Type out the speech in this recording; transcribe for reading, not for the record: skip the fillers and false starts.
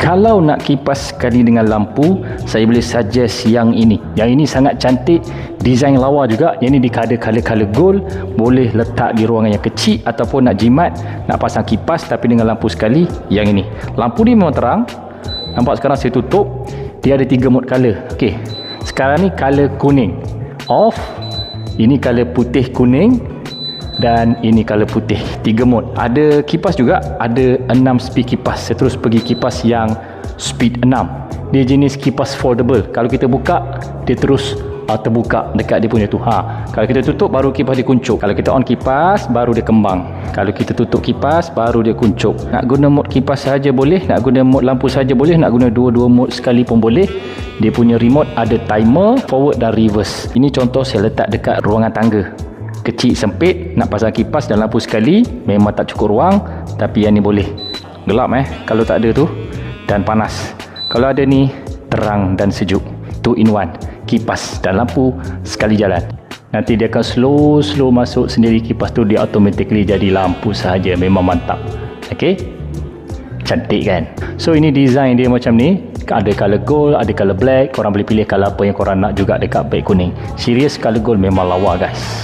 Kalau nak kipas sekali dengan lampu, saya boleh suggest yang ini. Yang ini sangat cantik, design lawa juga. Yang ini di color gold, boleh letak di ruangan yang kecil ataupun nak jimat, nak pasang kipas tapi dengan lampu sekali. Yang ini, lampu ni memang terang. Nampak sekarang saya tutup, dia ada 3 mode color. Okey, sekarang ni color kuning off, ini color putih kuning, dan ini color putih. 3 mode. Ada kipas juga, ada 6 speed kipas. Saya terus pergi kipas yang speed 6. Dia jenis kipas foldable. Kalau kita buka, dia terus terbuka dekat dia punya tu. Kalau kita tutup, baru kipas dia kuncup. Kalau kita on kipas, baru dia kembang. Kalau kita tutup kipas, baru dia kuncup. Nak guna mode kipas saja boleh, nak guna mode lampu saja boleh, nak guna dua-dua mode sekali pun boleh. Dia punya remote ada timer, forward dan reverse. Ini contoh saya letak dekat ruangan tangga. Kecil sempit, nak pasang kipas dan lampu sekali, memang tak cukup ruang. Tapi yang ni boleh. Gelap kalau tak ada tu, dan panas. Kalau ada ni, terang dan sejuk. 2 in 1, kipas dan lampu sekali jalan. Nanti dia akan slow masuk sendiri. Kipas tu dia automatically jadi lampu sahaja. Memang mantap. Okey, cantik kan? So ini design dia macam ni. Ada color gold, ada color black. Korang boleh pilih color apa yang korang nak juga dekat beg kuning. Serius, color gold memang lawa guys.